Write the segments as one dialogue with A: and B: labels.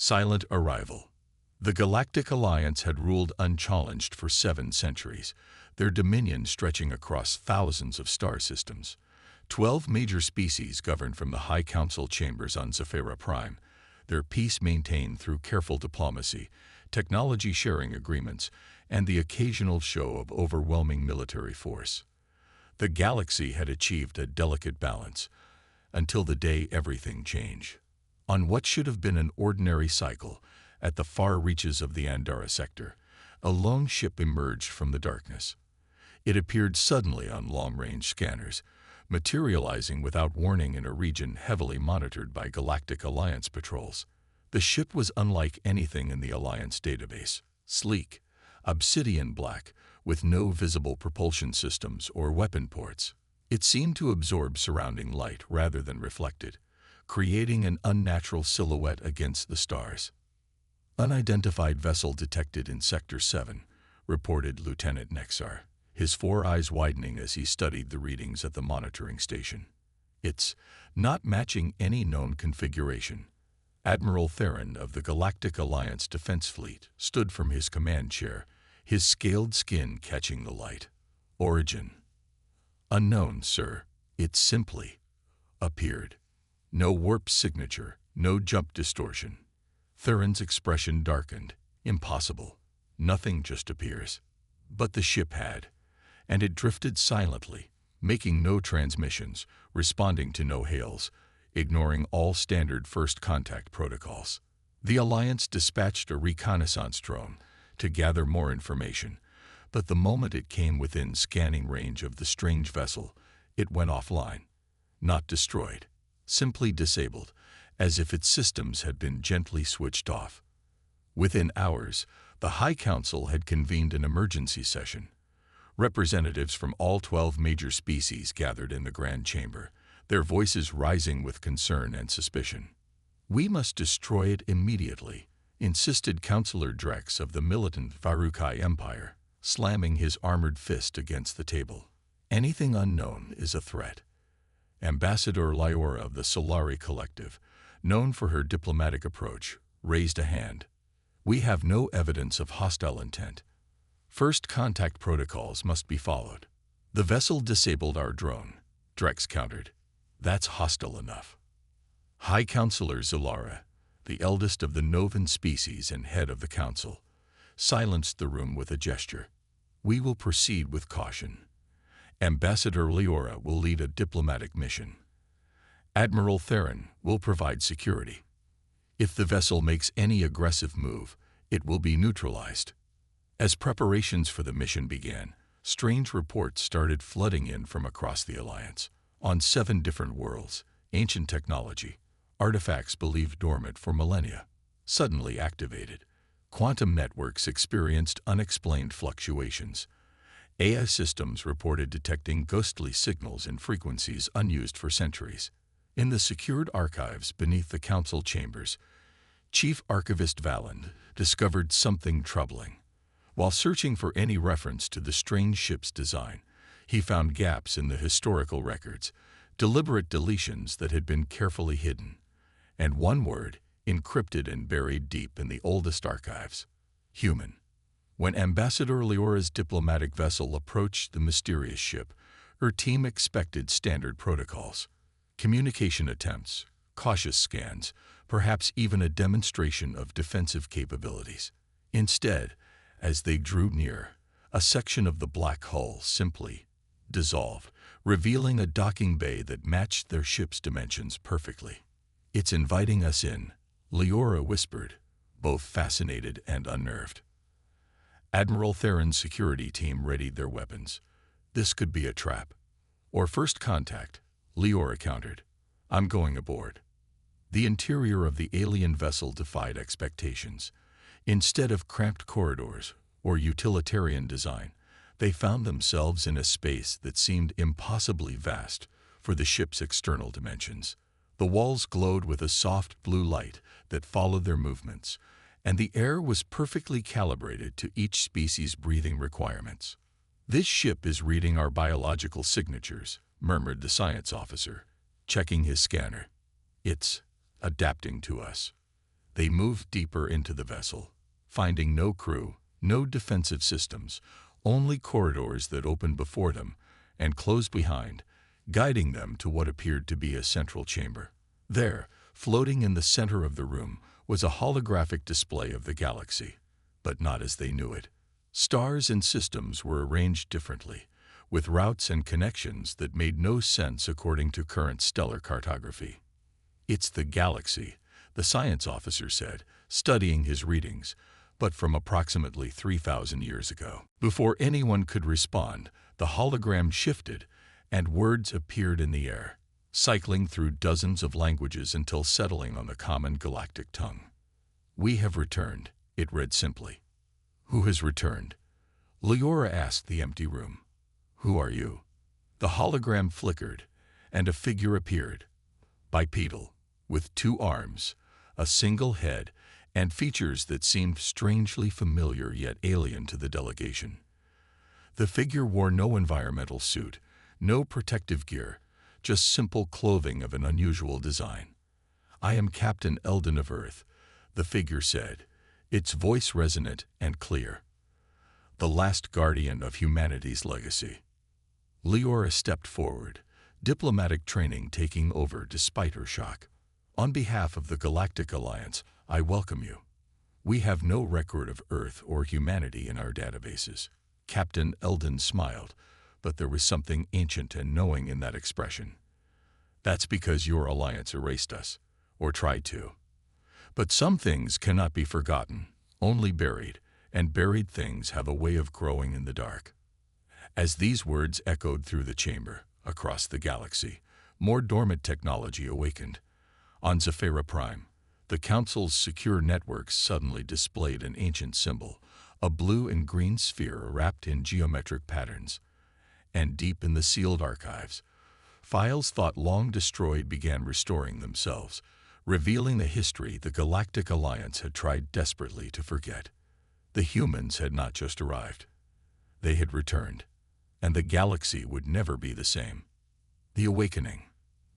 A: Silent arrival. The Galactic Alliance had ruled unchallenged for 7 centuries, their dominion stretching across thousands of star systems. 12 major species governed from the High Council chambers on Zephyra Prime, their peace maintained through careful diplomacy, technology-sharing agreements, and the occasional show of overwhelming military force. The galaxy had achieved a delicate balance, until the day everything changed. On what should have been an ordinary cycle, at the far reaches of the Andara sector, a lone ship emerged from the darkness. It appeared suddenly on long-range scanners, materializing without warning in a region heavily monitored by Galactic Alliance patrols. The ship was unlike anything in the Alliance database. Sleek, obsidian black, with no visible propulsion systems or weapon ports. It seemed to absorb surrounding light rather than reflect it, creating an unnatural silhouette against the stars. Unidentified vessel detected in Sector 7, reported Lieutenant Nexar, his 4 eyes widening as he studied the readings at the monitoring station. It's not matching any known configuration. Admiral Theron of the Galactic Alliance Defense Fleet stood from his command chair, his scaled skin catching the light. Origin. Unknown, sir. It simply appeared. No warp signature, no jump distortion. Theron's expression darkened. Impossible. Nothing just appears. But the ship had, and it drifted silently, making no transmissions, responding to no hails, ignoring all standard first contact protocols. The Alliance dispatched a reconnaissance drone to gather more information, but the moment it came within scanning range of the strange vessel, it went offline. Not destroyed, simply disabled, as if its systems had been gently switched off. Within hours, the High Council had convened an emergency session. Representatives from all 12 major species gathered in the Grand Chamber, their voices rising with concern and suspicion. "We must destroy it immediately," insisted Councillor Drex of the militant Varukai Empire, slamming his armored fist against the table. "Anything unknown is a threat." Ambassador Lyora of the Solari Collective, known for her diplomatic approach, raised a hand. "We have no evidence of hostile intent. First contact protocols must be followed." "The vessel disabled our drone," Drex countered. "That's hostile enough." High Councillor Zolara, the eldest of the Novan species and head of the council, silenced the room with a gesture. "We will proceed with caution. Ambassador Lyora will lead a diplomatic mission. Admiral Theron will provide security. If the vessel makes any aggressive move, it will be neutralized." As preparations for the mission began, strange reports started flooding in from across the Alliance. On 7 different worlds, ancient technology, artifacts believed dormant for millennia, suddenly activated. Quantum networks experienced unexplained fluctuations. AI systems reported detecting ghostly signals in frequencies unused for centuries. In the secured archives beneath the council chambers, Chief Archivist Valand discovered something troubling. While searching for any reference to the strange ship's design, he found gaps in the historical records, deliberate deletions that had been carefully hidden, and one word encrypted and buried deep in the oldest archives: human. When Ambassador Lyora's diplomatic vessel approached the mysterious ship, her team expected standard protocols. Communication attempts, cautious scans, perhaps even a demonstration of defensive capabilities. Instead, as they drew near, a section of the black hull simply dissolved, revealing a docking bay that matched their ship's dimensions perfectly. "It's inviting us in," Lyora whispered, both fascinated and unnerved. Admiral Theron's security team readied their weapons. "This could be a trap." "Or first contact," Lyora countered. "I'm going aboard." The interior of the alien vessel defied expectations. Instead of cramped corridors or utilitarian design, they found themselves in a space that seemed impossibly vast for the ship's external dimensions. The walls glowed with a soft blue light that followed their movements, and the air was perfectly calibrated to each species' breathing requirements. "This ship is reading our biological signatures," murmured the science officer, checking his scanner. "It's adapting to us." They moved deeper into the vessel, finding no crew, no defensive systems, only corridors that opened before them and closed behind, guiding them to what appeared to be a central chamber. There, floating in the center of the room, was a holographic display of the galaxy, but not as they knew it. Stars and systems were arranged differently, with routes and connections that made no sense according to current stellar cartography. "It's the galaxy," the science officer said, studying his readings, but from approximately 3,000 years ago. Before anyone could respond, the hologram shifted, and words appeared in the air, cycling through dozens of languages until settling on the common galactic tongue. "We have returned," it read simply. "Who has returned?" Leora asked the empty room. "Who are you?" The hologram flickered, and a figure appeared, bipedal, with 2 arms, a single head, and features that seemed strangely familiar yet alien to the delegation. The figure wore no environmental suit, no protective gear, just simple clothing of an unusual design. "I am Captain Eldon of Earth," the figure said, its voice resonant and clear. "The last guardian of humanity's legacy." Leora stepped forward, diplomatic training taking over despite her shock. "On behalf of the Galactic Alliance, I welcome you. We have no record of Earth or humanity in our databases." Captain Eldon smiled, but there was something ancient and knowing in that expression. "That's because your alliance erased us, or tried to. But some things cannot be forgotten, only buried, and buried things have a way of growing in the dark." As these words echoed through the chamber, across the galaxy, more dormant technology awakened. On Zephyra Prime, the Council's secure networks suddenly displayed an ancient symbol, a blue and green sphere wrapped in geometric patterns. And deep in the sealed archives, files thought long destroyed began restoring themselves, revealing the history the Galactic Alliance had tried desperately to forget. The humans had not just arrived. They had returned, and the galaxy would never be the same. The Awakening.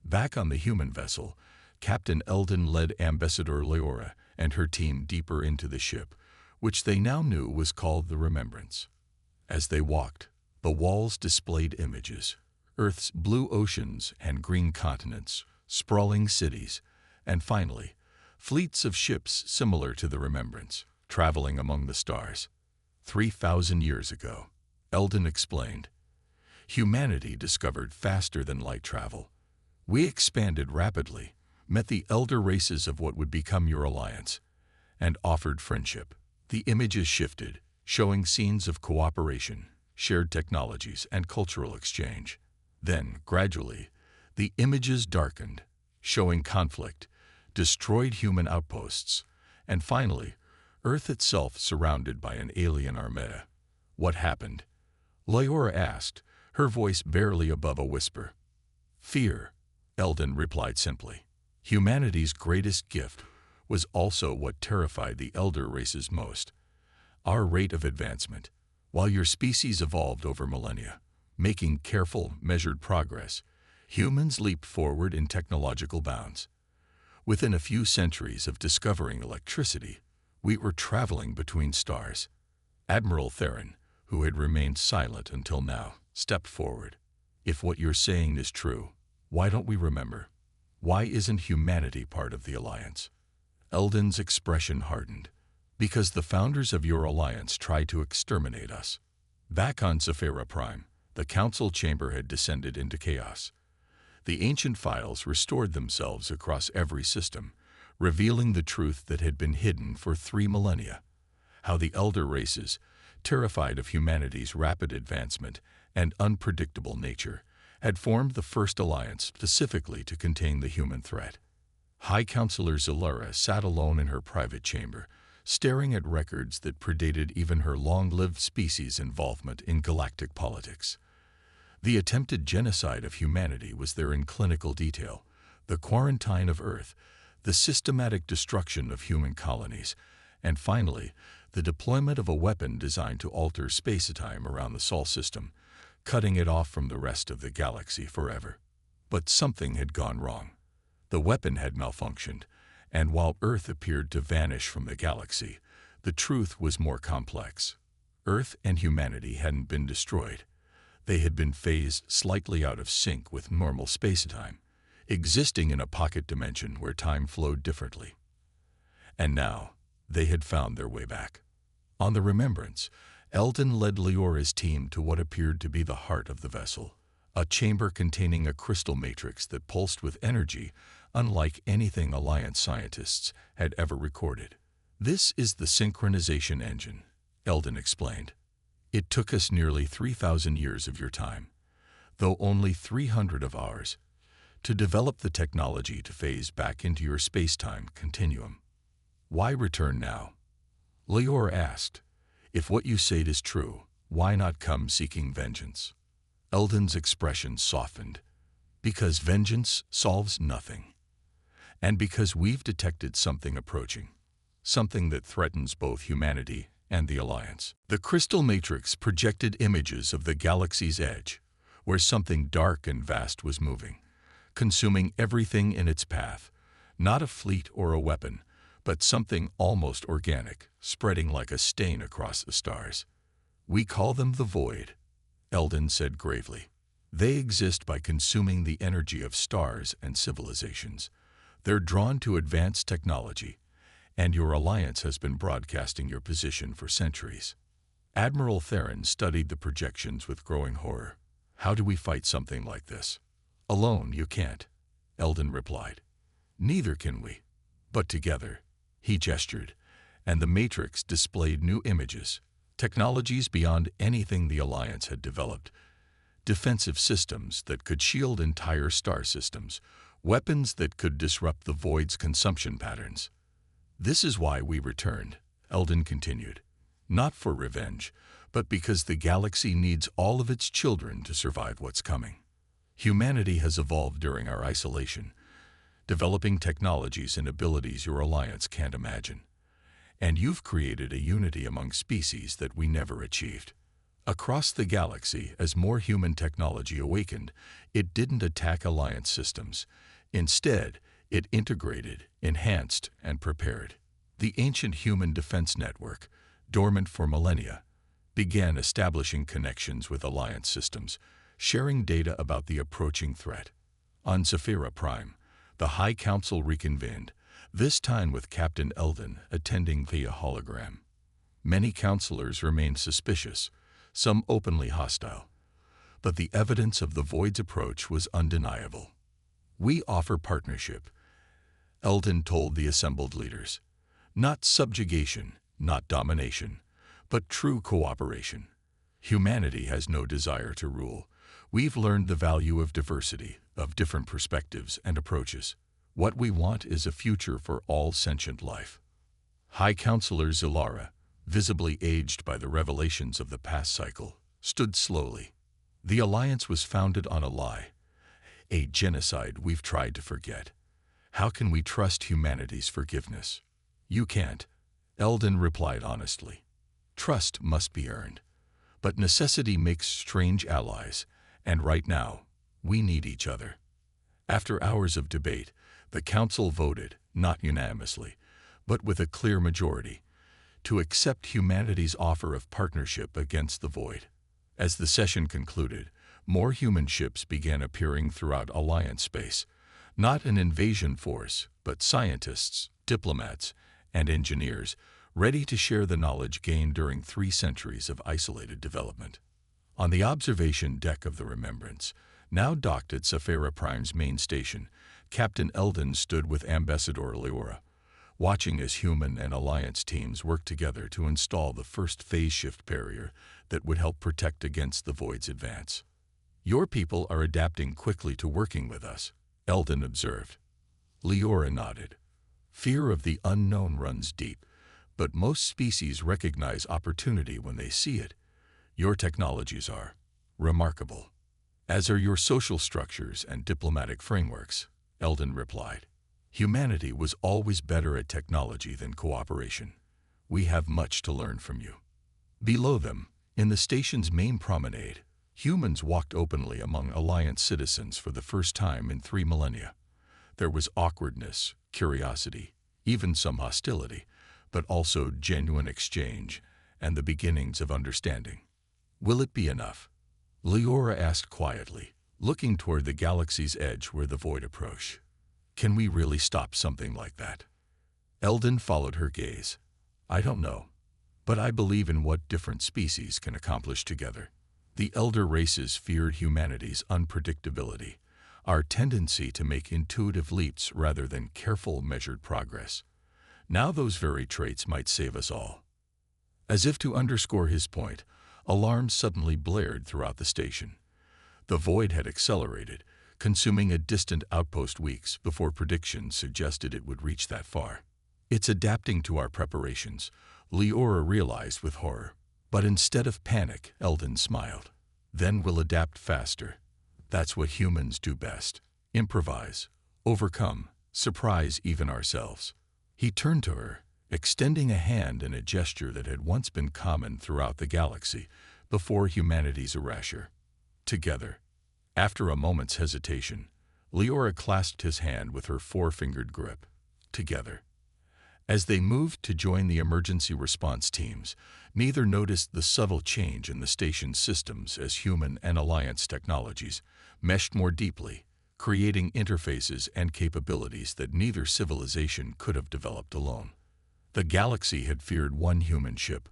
A: Back on the human vessel, Captain Eldon led Ambassador Leora and her team deeper into the ship, which they now knew was called the Remembrance. As they walked, the walls displayed images, Earth's blue oceans and green continents, sprawling cities, and finally, fleets of ships similar to the Remembrance, traveling among the stars. 3,000 years ago, Eldon explained, humanity discovered faster than light travel. We expanded rapidly, met the elder races of what would become your alliance, and offered friendship. The images shifted, showing scenes of cooperation, shared technologies, and cultural exchange. Then, gradually, the images darkened, showing conflict, destroyed human outposts, and finally, Earth itself surrounded by an alien armada. "What happened?" Leora asked, her voice barely above a whisper. "Fear," Eldon replied simply. "Humanity's greatest gift was also what terrified the elder races most. Our rate of advancement. While your species evolved over millennia, making careful, measured progress, humans leaped forward in technological bounds. Within a few centuries of discovering electricity, we were traveling between stars." Admiral Theron, who had remained silent until now, stepped forward. "If what you're saying is true, why don't we remember? Why isn't humanity part of the Alliance?" Eldon's expression hardened. "Because the founders of your alliance tried to exterminate us." Back on Zephyra Prime, the Council chamber had descended into chaos. The ancient files restored themselves across every system, revealing the truth that had been hidden for 3 millennia. How the elder races, terrified of humanity's rapid advancement and unpredictable nature, had formed the first alliance specifically to contain the human threat. High Counselor Zalura sat alone in her private chamber, staring at records that predated even her long-lived species' involvement in galactic politics. The attempted genocide of humanity was there in clinical detail, the quarantine of Earth, the systematic destruction of human colonies, and finally, the deployment of a weapon designed to alter space-time around the Sol system, cutting it off from the rest of the galaxy forever. But something had gone wrong. The weapon had malfunctioned, And while Earth appeared to vanish from the galaxy, the truth was more complex. Earth and humanity hadn't been destroyed. They had been phased slightly out of sync with normal spacetime, existing in a pocket dimension where time flowed differently. And now, they had found their way back. On the Remembrance, Eldon led Leora's team to what appeared to be the heart of the vessel, a chamber containing a crystal matrix that pulsed with energy unlike anything Alliance scientists had ever recorded. "This is the synchronization engine," Eldon explained. "It took us nearly 3,000 years of your time, though only 300 of ours, to develop the technology to phase back into your space-time continuum. Why return now?" Leora asked. "If what you say is true, why not come seeking vengeance?" Eldon's expression softened. "Because vengeance solves nothing. And because we've detected something approaching, something that threatens both humanity and the Alliance." The crystal matrix projected images of the galaxy's edge, where something dark and vast was moving, consuming everything in its path, not a fleet or a weapon, but something almost organic, spreading like a stain across the stars. "We call them the Void," Eldon said gravely. "They exist by consuming the energy of stars and civilizations. They're drawn to advanced technology, and your Alliance has been broadcasting your position for centuries." Admiral Theron studied the projections with growing horror. "How do we fight something like this?" "Alone, you can't," Eldon replied. "Neither can we. But together," he gestured, and the Matrix displayed new images, technologies beyond anything the Alliance had developed, defensive systems that could shield entire star systems, weapons that could disrupt the Void's consumption patterns. "This is why we returned," Eldon continued. "Not for revenge, but because the galaxy needs all of its children to survive what's coming. Humanity has evolved during our isolation, developing technologies and abilities your Alliance can't imagine. And you've created a unity among species that we never achieved. Across the galaxy, as more human technology awakened, it didn't attack Alliance systems. Instead, it integrated, enhanced, and prepared. The ancient human defense network, dormant for millennia, began establishing connections with Alliance systems, sharing data about the approaching threat. On Zephyra Prime, the High Council reconvened, this time with Captain Eldon attending via hologram. Many counselors remained suspicious, some openly hostile, but the evidence of the Void's approach was undeniable. "We offer partnership," Eldon told the assembled leaders. "Not subjugation, not domination, but true cooperation. Humanity has no desire to rule. We've learned the value of diversity, of different perspectives and approaches. What we want is a future for all sentient life." High Counselor Zilara, visibly aged by the revelations of the past cycle, stood slowly. "The Alliance was founded on a lie, a genocide we've tried to forget. How can we trust humanity's forgiveness?" "You can't," Eldon replied honestly. "Trust must be earned. But necessity makes strange allies, and right now, we need each other." After hours of debate, the Council voted, not unanimously, but with a clear majority, to accept humanity's offer of partnership against the Void. As the session concluded, more human ships began appearing throughout Alliance space, not an invasion force, but scientists, diplomats, and engineers ready to share the knowledge gained during 3 centuries of isolated development. On the observation deck of the Remembrance, now docked at Zephyra Prime's main station, Captain Eldon stood with Ambassador Leora, watching as human and Alliance teams worked together to install the first phase shift barrier that would help protect against the Void's advance. "Your people are adapting quickly to working with us," Eldon observed. Leora nodded. "Fear of the unknown runs deep, but most species recognize opportunity when they see it. Your technologies are remarkable, as are your social structures and diplomatic frameworks," Eldon replied. "Humanity was always better at technology than cooperation. We have much to learn from you." Below them, in the station's main promenade, humans walked openly among Alliance citizens for the first time in 3 millennia. There was awkwardness, curiosity, even some hostility, but also genuine exchange and the beginnings of understanding. Will it be enough? Leora asked quietly, looking toward the galaxy's edge where the void approached. Can we really stop something like that? Eldon followed her gaze. I don't know, but I believe in what different species can accomplish together. The elder races feared humanity's unpredictability, our tendency to make intuitive leaps rather than careful, measured progress. Now those very traits might save us all. As if to underscore his point, alarms suddenly blared throughout the station. The void had accelerated, consuming a distant outpost weeks before predictions suggested it would reach that far. It's adapting to our preparations, Leora realized with horror. But instead of panic, Eldon smiled. Then we'll adapt faster. That's what humans do best. Improvise, overcome, surprise even ourselves. He turned to her, extending a hand in a gesture that had once been common throughout the galaxy before humanity's erasure. Together. After a moment's hesitation, Leora clasped his hand with her four-fingered grip. Together. As they moved to join the emergency response teams, neither noticed the subtle change in the station's systems as human and Alliance technologies meshed more deeply, creating interfaces and capabilities that neither civilization could have developed alone. The galaxy had feared one human ship,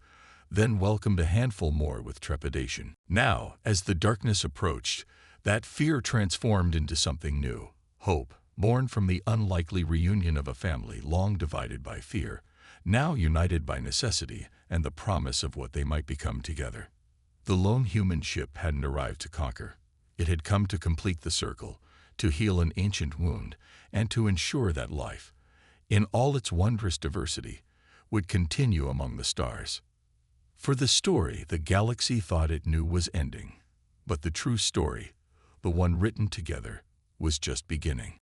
A: then welcomed a handful more with trepidation. Now, as the darkness approached, that fear transformed into something new, hope, born from the unlikely reunion of a family long divided by fear, now united by necessity and the promise of what they might become together. The lone human ship hadn't arrived to conquer. It had come to complete the circle, to heal an ancient wound, and to ensure that life, in all its wondrous diversity, would continue among the stars. For the story the galaxy thought it knew was ending, but the true story, the one written together, was just beginning.